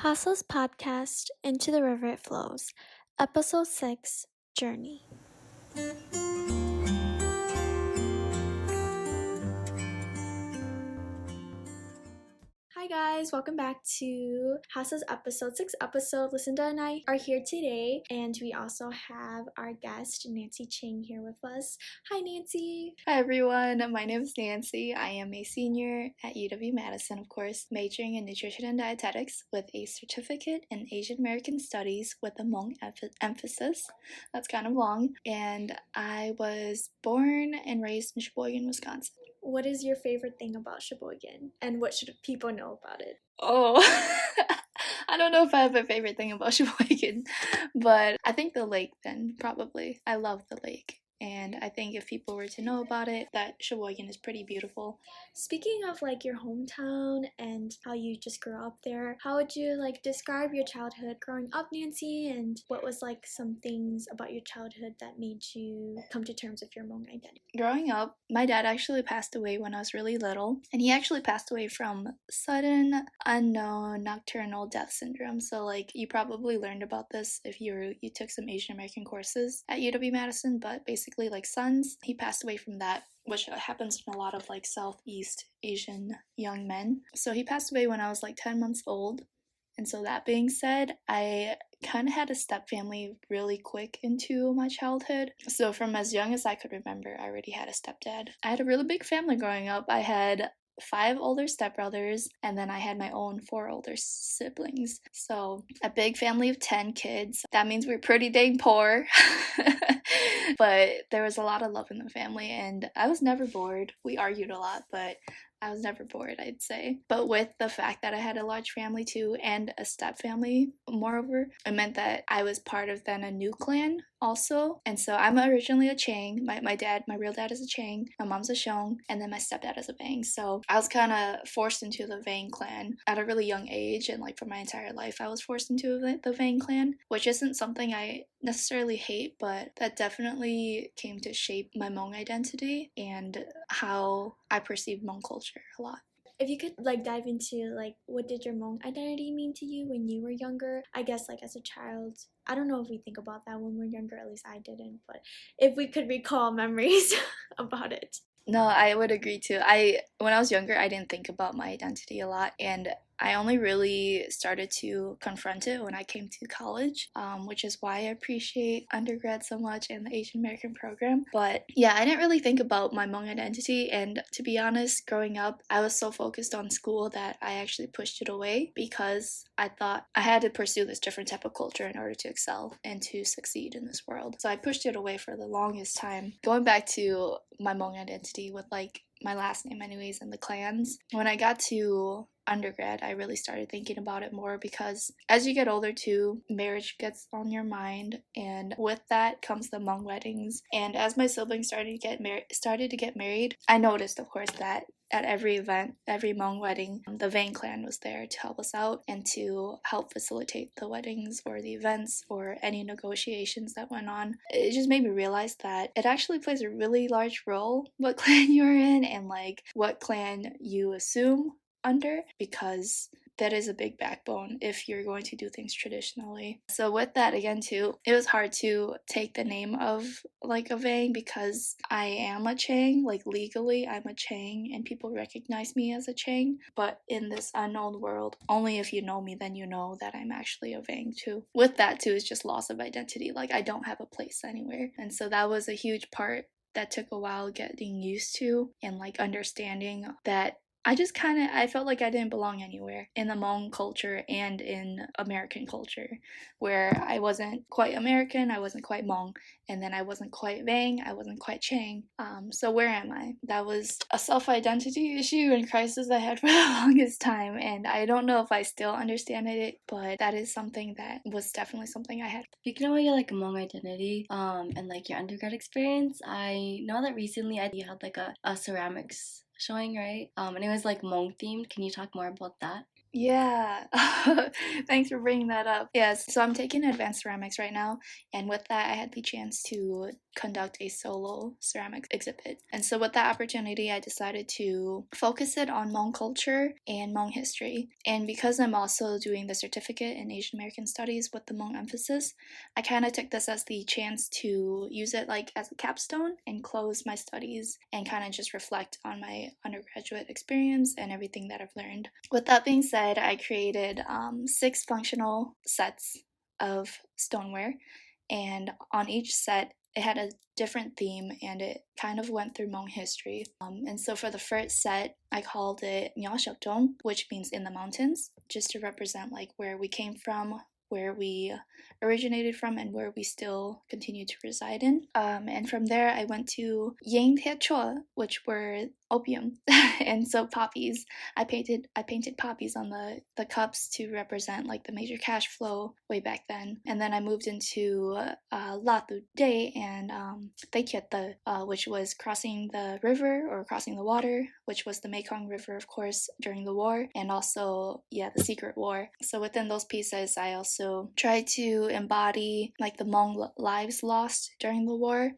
Hasa's podcast, Into the River It Flows, Episode 6, Journey. Hi guys, welcome back to Hasa's episode 6 episode. Lucinda and I are here today, and we also have our guest Nancy Chang here with us. Hi Nancy. Hi everyone, my name is Nancy. I am a senior at UW-Madison, of course, majoring in nutrition and dietetics with a certificate in Asian American Studies with a Hmong emphasis. That's kind of long. And I was born and raised in Sheboygan, Wisconsin. What is your favorite thing about Sheboygan, and what should people know about it? Oh, I don't know if I have a favorite thing about Sheboygan, but I think the lake then, probably. I love the lake. And I think if people were to know about it, that Sheboygan is pretty beautiful. Speaking of like your hometown and how you just grew up there, how would you like describe your childhood growing up, Nancy? And what was like some things about your childhood that made you come to terms with your Hmong identity? Growing up, my dad actually passed away when I was really little, and he actually passed away from sudden, unknown, nocturnal death syndrome. So, like, you probably learned about this if you took some Asian American courses at UW-Madison, but basically, like, SUNS, he passed away from that, which happens in a lot of, like, Southeast Asian young men. So he passed away when I was, like, 10 months old. And so that being said, I kind of had a step family really quick into my childhood. So from as young as I could remember, I already had a stepdad. I had a really big family growing up. I had 5 older stepbrothers, and then I had my own 4 older siblings. So a big family of 10 kids. That means we're pretty dang poor. But there was a lot of love in the family, and I was never bored. We argued a lot, but I was never bored, I'd say. But with the fact that I had a large family too, and a step family, moreover, it meant that I was part of then a new clan also. And so I'm originally a Chang. My real dad is a Chang. My mom's a Shong, and then my stepdad is a Vang. So I was kind of forced into the Vang clan at a really young age, and like for my entire life, I was forced into the Vang clan, which isn't something I necessarily hate, but that definitely came to shape my Hmong identity and how I perceive Hmong culture a lot. If you could like dive into like what did your Hmong identity mean to you when you were younger? I guess like as a child, I don't know if we think about that when we're younger, at least I didn't, but if we could recall memories about it. No, I would agree too. When I was younger, I didn't think about my identity a lot, and I only really started to confront it when I came to college, which is why I appreciate undergrad so much and the Asian American program. But yeah, I didn't really think about my Hmong identity, and to be honest, growing up, I was so focused on school that I actually pushed it away because I thought I had to pursue this different type of culture in order to excel and to succeed in this world. So I pushed it away for the longest time. Going back to my Hmong identity with like my last name anyways and the clans, when I got to undergrad, I really started thinking about it more because as you get older too, marriage gets on your mind, and with that comes the Hmong weddings. And as my siblings started to get married, I noticed, of course, that at every event, every Hmong wedding, the Vang clan was there to help us out and to help facilitate the weddings or the events or any negotiations that went on. It just made me realize that it actually plays a really large role what clan you're in and like what clan you assume under, because that is a big backbone if you're going to do things traditionally. So with that again too, it was hard to take the name of like a Vang because I am a Chang, like legally I'm a Chang and people recognize me as a Chang, but in this unknown world, only if you know me then you know that I'm actually a Vang too. With that too is just loss of identity, like I don't have a place anywhere. And so that was a huge part that took a while getting used to and like understanding that I felt like I didn't belong anywhere in the Hmong culture and in American culture, where I wasn't quite American, I wasn't quite Hmong, and then I wasn't quite Vang, I wasn't quite Chang. So where am I? That was a self-identity issue and crisis I had for the longest time, and I don't know if I still understand it, but that is something that was definitely something I had. Speaking about your like Hmong identity, and like your undergrad experience, I know that recently you had like a ceramics showing, right? And it was like Hmong themed. Can you talk more about that? Yeah. Thanks for bringing that up. Yes, so I'm taking advanced ceramics right now, and with that, I had the chance to conduct a solo ceramics exhibit. And so, with that opportunity, I decided to focus it on Hmong culture and Hmong history. And because I'm also doing the certificate in Asian American Studies with the Hmong emphasis, I kind of took this as the chance to use it like as a capstone and close my studies and kind of just reflect on my undergraduate experience and everything that I've learned. With that being said, I created 6 functional sets of stoneware, and on each set, it had a different theme and it kind of went through Hmong history. And so for the first set, I called it Nya Shapdong, which means in the mountains, just to represent like where we came from, where we originated from, and where we still continue to reside in. And from there, I went to Yang Tie Chua, which were opium, and so poppies. I painted poppies on the cups to represent like the major cash flow way back then. And then I moved into La Tu Day and Taikyeta, which was crossing the river or crossing the water, which was the Mekong River, of course, during the war, and also, yeah, the Secret War. So within those pieces, I also tried to embody like the Hmong lives lost during the war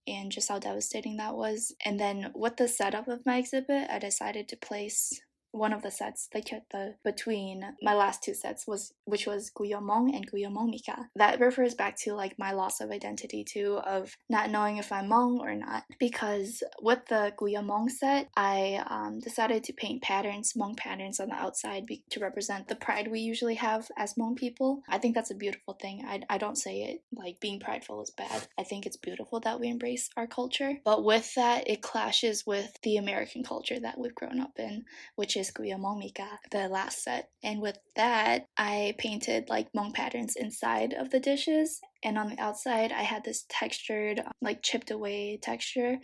and just how devastating that was. And then with the setup of my exhibit, I decided to place one of the sets, the between my last 2 sets, which was Guyomong and Guyomong Mika. That refers back to like my loss of identity too, of not knowing if I'm Hmong or not. Because with the Guyomong set, I decided to paint Hmong patterns on the outside to represent the pride we usually have as Hmong people. I think that's a beautiful thing. I don't say it like being prideful is bad. I think it's beautiful that we embrace our culture. But with that, it clashes with the American culture that we've grown up in, which is Guyomong Mika, the last set. And with that, I painted like Hmong patterns inside of the dishes. And on the outside, I had this textured, like chipped away texture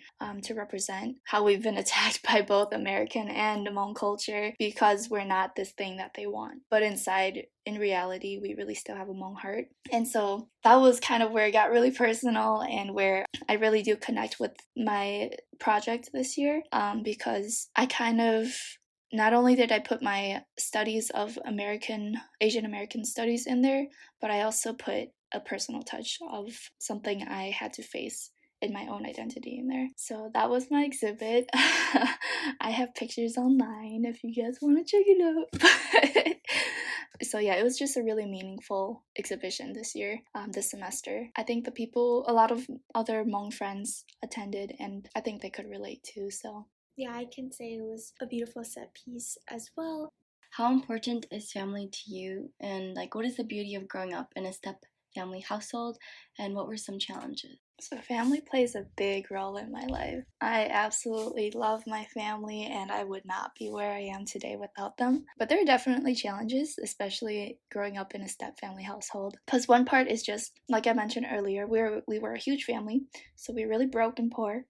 to represent how we've been attacked by both American and Hmong culture because we're not this thing that they want. But inside, in reality, we really still have a Hmong heart. And so that was kind of where it got really personal and where I really do connect with my project this year because I kind of not only did I put my studies of Asian American studies in there, but I also put a personal touch of something I had to face in my own identity in there. So that was my exhibit. I have pictures online if you guys want to check it out. So yeah, it was just a really meaningful exhibition this year, this semester. I think a lot of other Hmong friends attended, and I think they could relate too. So Yeah, I can say it was a beautiful set piece as well. How important is family to you? And like, what is the beauty of growing up in a step family household? And what were some challenges? So, family plays a big role in my life. I absolutely love my family, and I would not be where I am today without them. But there are definitely challenges, especially growing up in a step family household. Because one part is just, like I mentioned earlier, we were a huge family, so we really broke and poor.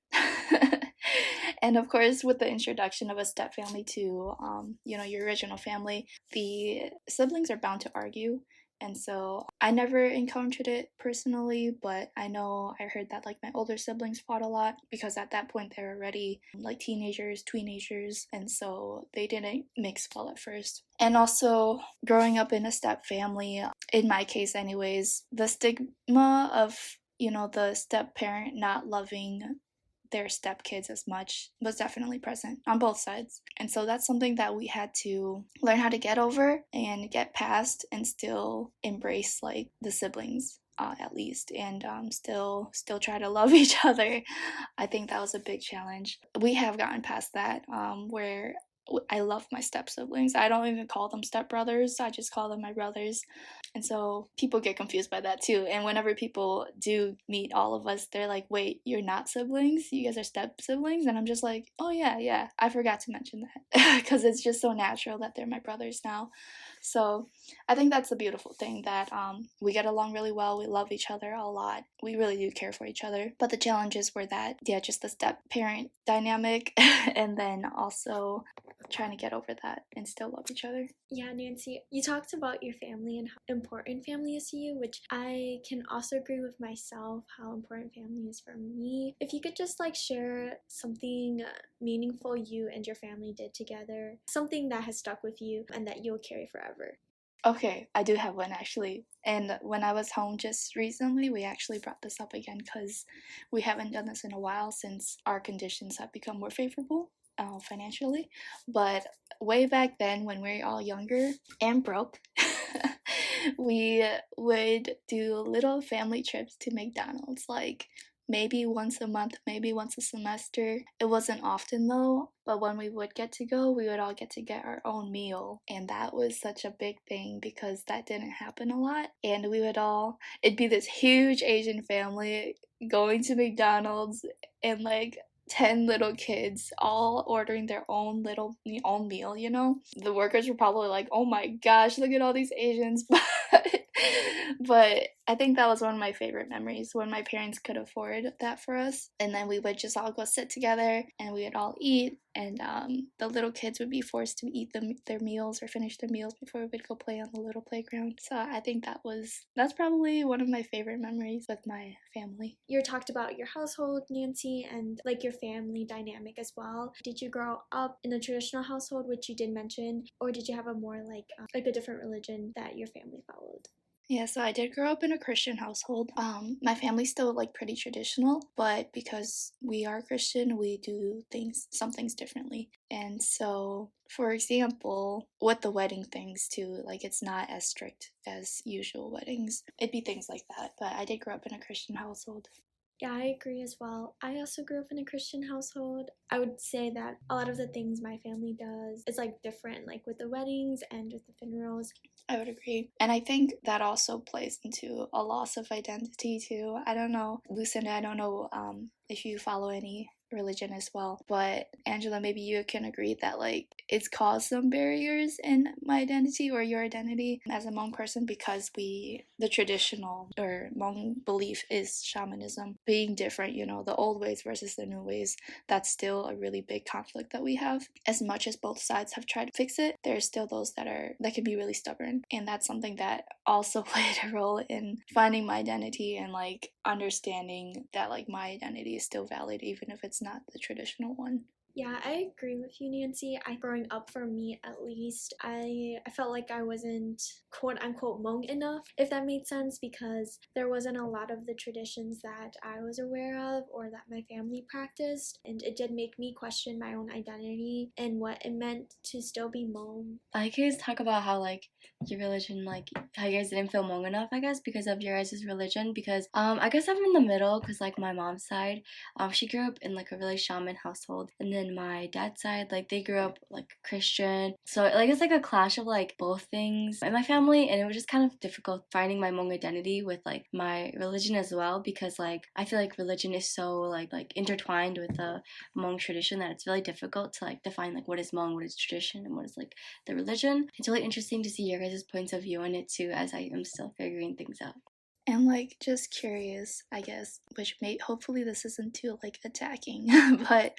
And of course, with the introduction of a step family to, your original family, the siblings are bound to argue. And so I never encountered it personally, but I know I heard that like my older siblings fought a lot because at that point they were already like teenagers, tweenagers, and so they didn't mix well at first. And also growing up in a step family, in my case anyways, the stigma of, the step parent not loving their stepkids as much was definitely present on both sides. And so that's something that we had to learn how to get over and get past and still embrace like the siblings at least, and still try to love each other. I think that was a big challenge. We have gotten past that where I love my step siblings. I don't even call them step brothers. I just call them my brothers. And so people get confused by that too. And whenever people do meet all of us, they're like, wait, you're not siblings? You guys are step siblings? And I'm just like, oh, yeah, I forgot to mention that because it's just so natural that they're my brothers now. So I think that's the beautiful thing, that we get along really well. We love each other a lot. We really do care for each other. But the challenges were that, yeah, just the step parent dynamic, and then also trying to get over that and still love each other. Yeah, Nancy, you talked about your family and how important family is to you, which I can also agree with myself how important family is for me. If you could just like share something meaningful you and your family did together, something that has stuck with you and that you'll carry forever. Okay, I do have one actually. And when I was home just recently, we actually brought this up again because we haven't done this in a while since our conditions have become more favorable financially. But way back then, when we were all younger and broke, we would do little family trips to McDonald's, like maybe once a month, maybe once a semester. It wasn't often though, but when we would get to go, we would all get to get our own meal. And that was such a big thing because that didn't happen a lot. And we would all, it'd be this huge Asian family going to McDonald's, and like 10 little kids all ordering their own own meal, you know? The workers were probably like, oh my gosh, look at all these Asians. But I think that was one of my favorite memories, when my parents could afford that for us. And then we would just all go sit together and we would all eat. And the little kids would be forced to eat their meals or finish their meals before we would go play on the little playground. So I think that's probably one of my favorite memories with my family. You talked about your household, Nancy, and like your family dynamic as well. Did you grow up in a traditional household, which you did mention, or did you have a more like a different religion that your family followed? Yeah, so I did grow up in a Christian household. My family's still like pretty traditional, but because we are Christian, we do some things differently. And so, for example, with the wedding things too, like it's not as strict as usual weddings. It'd be things like that. But I did grow up in a Christian household. Yeah, I agree as well. I also grew up in a Christian household. I would say that a lot of the things my family does is like different, like with the weddings and with the funerals. I would agree. And I think that also plays into a loss of identity too. I don't know, Lucinda, I don't know if you follow any religion as well, but Angela, maybe you can agree that like it's caused some barriers in my identity or your identity as a Hmong person, because the traditional or Hmong belief is shamanism being different, the old ways versus the new ways. That's still a really big conflict that we have. As much as both sides have tried to fix it, there's still those that can be really stubborn. And that's something that also played a role in finding my identity and like understanding that like my identity is still valid even if it's not the traditional one. Yeah, I agree with you, Nancy. Growing up, for me at least, I felt like I wasn't quote unquote Hmong enough, if that made sense, because there wasn't a lot of the traditions that I was aware of or that my family practiced, and it did make me question my own identity and what it meant to still be Hmong. I guys talk about how like your religion, like how you guys didn't feel Hmong enough, I guess, because of your guys' religion. Because I guess I'm in the middle, because like my mom's side, she grew up in like a really shaman household, and then my dad's side, like they grew up like Christian. So like it's like a clash of like both things in my family, and it was just kind of difficult finding my Hmong identity with like my religion as well, because like I feel like religion is so like intertwined with the Hmong tradition that it's really difficult to like define like what is Hmong, what is tradition, and what is like the religion. It's really interesting to see your guys' points of view on it too, as I am still figuring things out. And like just curious, I guess, which may hopefully this isn't too like attacking, but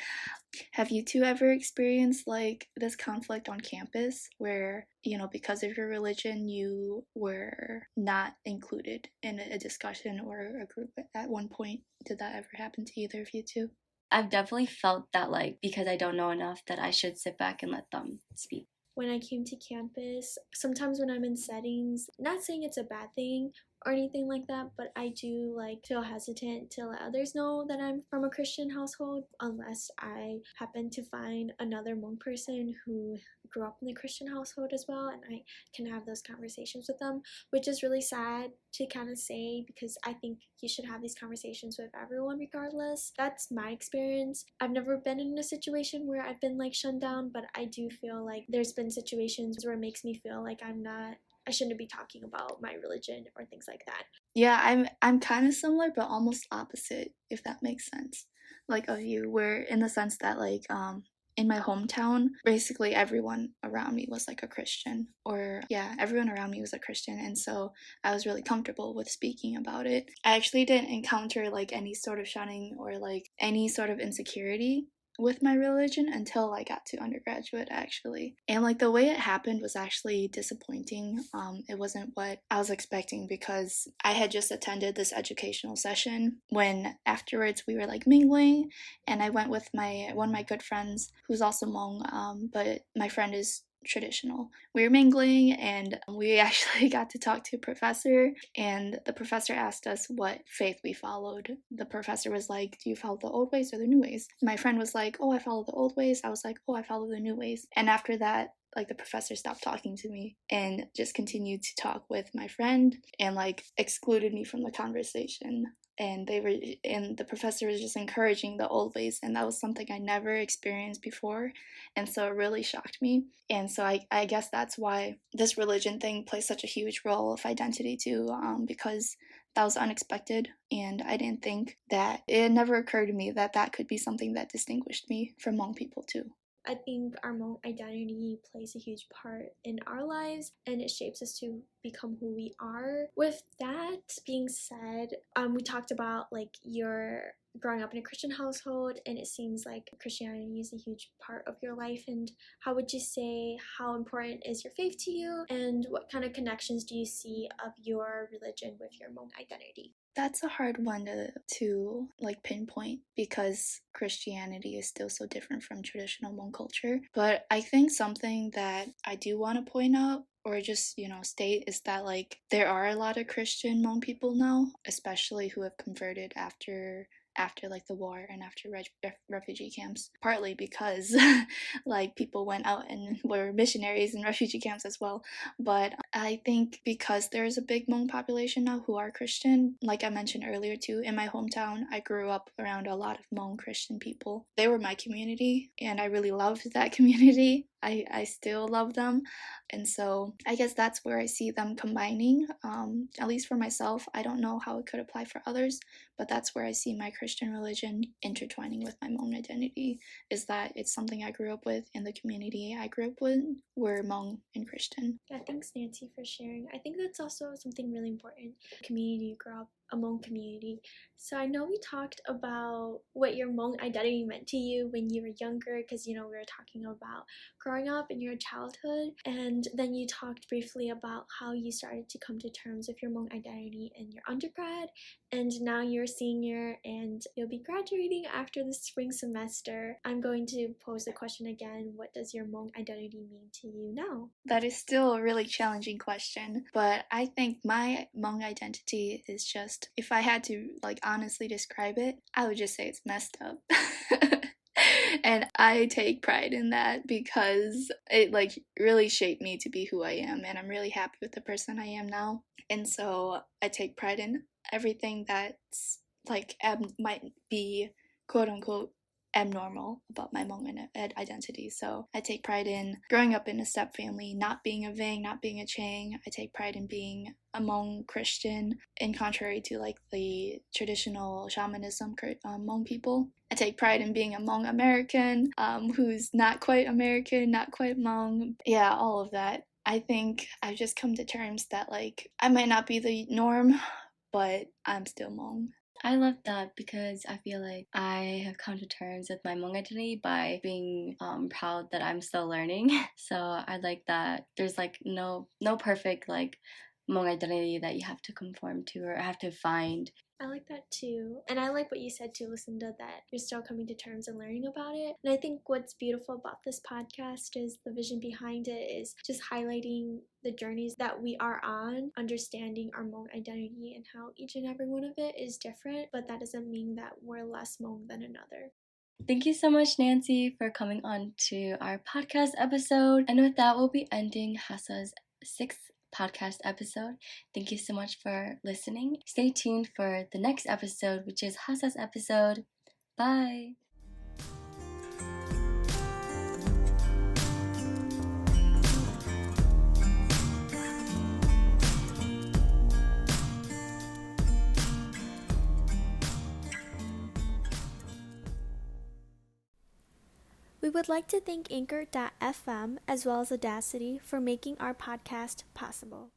have you two ever experienced like this conflict on campus where, because of your religion, you were not included in a discussion or a group at one point? Did that ever happen to either of you two? I've definitely felt that like because I don't know enough that I should sit back and let them speak. When I came to campus, sometimes when I'm in settings, not saying it's a bad thing or anything like that, but I do like feel hesitant to let others know that I'm from a Christian household unless I happen to find another Hmong person who grew up in the Christian household as well, and I can have those conversations with them, which is really sad to kind of say because I think you should have these conversations with everyone regardless. That's my experience. I've never been in a situation where I've been like shunned down, but I do feel like there's been situations where it makes me feel like I shouldn't be talking about my religion or things like that. Yeah, I'm kind of similar, but almost opposite, if that makes sense. Like of you, where in the sense that like in my hometown, basically everyone around me was like a Christian, or yeah, everyone around me was a Christian, and so I was really comfortable with speaking about it. I actually didn't encounter like any sort of shunning or like any sort of insecurity with my religion until I got to undergraduate, actually. And like the way it happened was actually disappointing. It wasn't what I was expecting, because I had just attended this educational session when afterwards we were like mingling, and I went with one of my good friends who's also Hmong, but my friend is traditional. We were mingling, and we actually got to talk to a professor, and the professor asked us what faith we followed. The professor was like, do you follow the old ways or the new ways? My friend was like, oh, I follow the old ways. I was like, oh, I follow the new ways. And after that, like the professor stopped talking to me and just continued to talk with my friend and like excluded me from the conversation. And the professor was just encouraging the old ways, and that was something I never experienced before, and so it really shocked me. And so I guess that's why this religion thing plays such a huge role of identity too, because that was unexpected, and I didn't think that, it never occurred to me that that could be something that distinguished me from Hmong people too. I think our Hmong identity plays a huge part in our lives, and it shapes us to become who we are. With that being said, we talked about like your growing up in a Christian household, and it seems like Christianity is a huge part of your life. And how would you say, how important is your faith to you, and what kind of connections do you see of your religion with your Hmong identity? That's a hard one to like pinpoint, because Christianity is still so different from traditional Hmong culture. But I think something that I do want to point out, or just, state, is that like there are a lot of Christian Hmong people now, especially who have converted after like the war and after refugee camps, partly because like people went out and were missionaries in refugee camps as well. But I think because there's a big Hmong population now who are Christian, like I mentioned earlier too, in my hometown I grew up around a lot of Hmong Christian people. They were my community, and I really loved that community. I still love them, and so I guess that's where I see them combining, at least for myself. I don't know how it could apply for others, but that's where I see my Christian religion intertwining with my Hmong identity, is that it's something I grew up with, and the community I grew up with were Hmong and Christian. Yeah, thanks Nancy for sharing. I think that's also something really important. Community, you grew up a Hmong community. So I know we talked about what your Hmong identity meant to you when you were younger, because we were talking about growing up in your childhood, and then you talked briefly about how you started to come to terms with your Hmong identity in your undergrad, and now you're a senior and you'll be graduating after the spring semester. I'm going to pose the question again, what does your Hmong identity mean to you now? That is still a really challenging question, but I think my Hmong identity is just, if I had to like honestly describe it, I would just say it's messed up. And I take pride in that, because it like really shaped me to be who I am, and I'm really happy with the person I am now. And so I take pride in everything that's like might be quote unquote abnormal about my Hmong identity. So I take pride in growing up in a step family, not being a Vang, not being a Chang. I take pride in being a Hmong Christian, in contrary to like the traditional shamanism Hmong people. I take pride in being a Hmong American, who's not quite American, not quite Hmong. Yeah, all of that. I think I've just come to terms that like I might not be the norm, but I'm still Hmong. I love that, because I feel like I have come to terms with my Hmong identity by being proud that I'm still learning. So I like that there's like no perfect like Hmong identity that you have to conform to or have to find. I like that too. And I like what you said too, Lucinda, that you're still coming to terms and learning about it. And I think what's beautiful about this podcast is the vision behind it is just highlighting the journeys that we are on, understanding our Hmong identity and how each and every one of it is different, but that doesn't mean that we're less Hmong than another. Thank you so much, Nancy, for coming on to our podcast episode. And with that, we'll be ending Hasa's 6th podcast episode. Thank you so much for listening. Stay tuned for the next episode, which is Hasa's episode. Bye! We would like to thank Anchor.fm as well as Audacity for making our podcast possible.